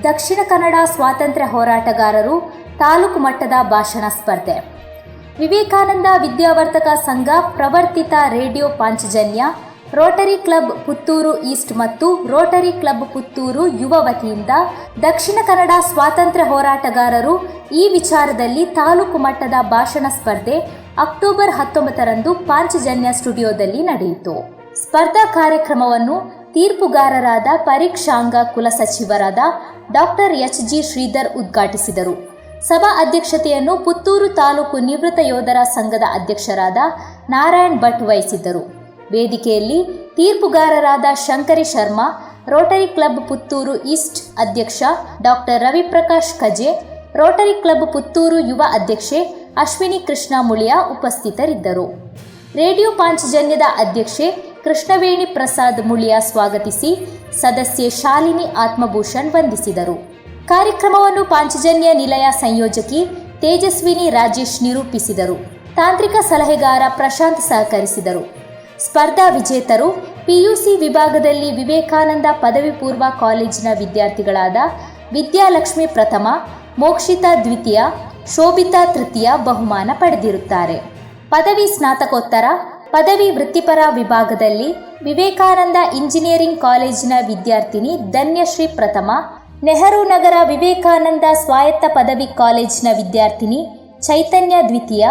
ದಕ್ಷಿಣ ಕನ್ನಡ ಸ್ವಾತಂತ್ರ್ಯ ಹೋರಾಟಗಾರರು ತಾಲೂಕು ಮಟ್ಟದ ಭಾಷಣ ಸ್ಪರ್ಧೆ. ವಿವೇಕಾನಂದ ವಿದ್ಯಾವರ್ಧಕ ಸಂಘ ಪ್ರವರ್ತಿತ radio Panchajanya, Rotary Club Puttur East ಮತ್ತು ರೋಟರಿ ಕ್ಲಬ್ ಪುತ್ತೂರು ಯುವ ವತಿಯಿಂದ ದಕ್ಷಿಣ ಕನ್ನಡ ಸ್ವಾತಂತ್ರ್ಯ ಹೋರಾಟಗಾರರು ಈ ವಿಚಾರದಲ್ಲಿ ತಾಲೂಕು ಮಟ್ಟದ ಭಾಷಣ ಸ್ಪರ್ಧೆ ಅಕ್ಟೋಬರ್ 19ರಂದು ಪಾಂಚಜನ್ಯ ಸ್ಟುಡಿಯೋದಲ್ಲಿ ನಡೆಯಿತು. ಸ್ಪರ್ಧಾ ಕಾರ್ಯಕ್ರಮವನ್ನು ತೀರ್ಪುಗಾರರಾದ ಪರೀಕ್ಷಾಂಗ ಕುಲಸಚಿವರಾದ ಡಾಕ್ಟರ್ ಎಚ್.ಜಿ. ಶ್ರೀಧರ್ ಉದ್ಘಾಟಿಸಿದರು. ಸಭಾ ಅಧ್ಯಕ್ಷತೆಯನ್ನು ಪುತ್ತೂರು ತಾಲೂಕು ನಿವೃತ್ತ ಯೋಧರ ಸಂಘದ ಅಧ್ಯಕ್ಷರಾದ ನಾರಾಯಣ್ ಭಟ್ ವಹಿಸಿದ್ದರು. ವೇದಿಕೆಯಲ್ಲಿ ತೀರ್ಪುಗಾರರಾದ Shankari Sharma, Rotary Club Puttur East ಅಧ್ಯಕ್ಷ doctor Raviprakash Kaje, Rotary Club Puttur Yuva ಅಧ್ಯಕ್ಷೆ ಅಶ್ವಿನಿ ಕೃಷ್ಣ ಮುಳಿಯ ಉಪಸ್ಥಿತರಿದ್ದರು. ರೇಡಿಯೋ ಪಾಂಚಜನ್ಯದ ಅಧ್ಯಕ್ಷೆ ಕೃಷ್ಣವೇಣಿ ಪ್ರಸಾದ್ ಮುಳಿಯ ಸ್ವಾಗತಿಸಿ ಸದಸ್ಯೆ ಶಾಲಿನಿ ಆತ್ಮಭೂಷಣ್ ವಂದಿಸಿದರು. ಕಾರ್ಯಕ್ರಮವನ್ನು ಪಾಂಚಜನ್ಯ ನಿಲಯ ಸಂಯೋಜಕಿ ತೇಜಸ್ವಿನಿ ರಾಜೇಶ್ ನಿರೂಪಿಸಿದರು. ತಾಂತ್ರಿಕ ಸಲಹೆಗಾರ ಪ್ರಶಾಂತ್ ಸಹಕರಿಸಿದರು. ಸ್ಪರ್ಧಾ ವಿಜೇತರು ಪಿಯುಸಿ ವಿಭಾಗದಲ್ಲಿ ವಿವೇಕಾನಂದ ಪದವಿ ಪೂರ್ವ ಕಾಲೇಜಿನ ವಿದ್ಯಾರ್ಥಿಗಳಾದ ವಿದ್ಯಾಲಕ್ಷ್ಮಿ ಪ್ರಥಮ, ಮೋಕ್ಷಿತಾ ದ್ವಿತೀಯ, ಶೋಭಿತಾ ತೃತೀಯ ಬಹುಮಾನ ಪಡೆದಿರುತ್ತಾರೆ. ಪದವಿ ಸ್ನಾತಕೋತ್ತರ, ಪದವಿ ವೃತ್ತಿಪರ ವಿಭಾಗದಲ್ಲಿ ವಿವೇಕಾನಂದ ಇಂಜಿನಿಯರಿಂಗ್ ಕಾಲೇಜಿನ ವಿದ್ಯಾರ್ಥಿನಿ ಧನ್ಯಶ್ರೀ ಪ್ರಥಮ, ನೆಹರು ನಗರ ವಿವೇಕಾನಂದ ಸ್ವಾಯತ್ತ ಪದವಿ ಕಾಲೇಜಿನ ವಿದ್ಯಾರ್ಥಿನಿ ಚೈತನ್ಯ ದ್ವಿತೀಯ,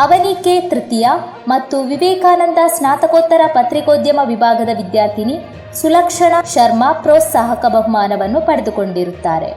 ಅವನಿಕೆ ತೃತೀಯ ಮತ್ತು ವಿವೇಕಾನಂದ ಸ್ನಾತಕೋತ್ತರ ಪತ್ರಿಕೋದ್ಯಮ ವಿಭಾಗದ ವಿದ್ಯಾರ್ಥಿನಿ ಸುಲಕ್ಷಣಾ ಶರ್ಮಾ ಪ್ರೋತ್ಸಾಹಕ ಬಹುಮಾನವನ್ನು ಪಡೆದುಕೊಂಡಿರುತ್ತಾರೆ.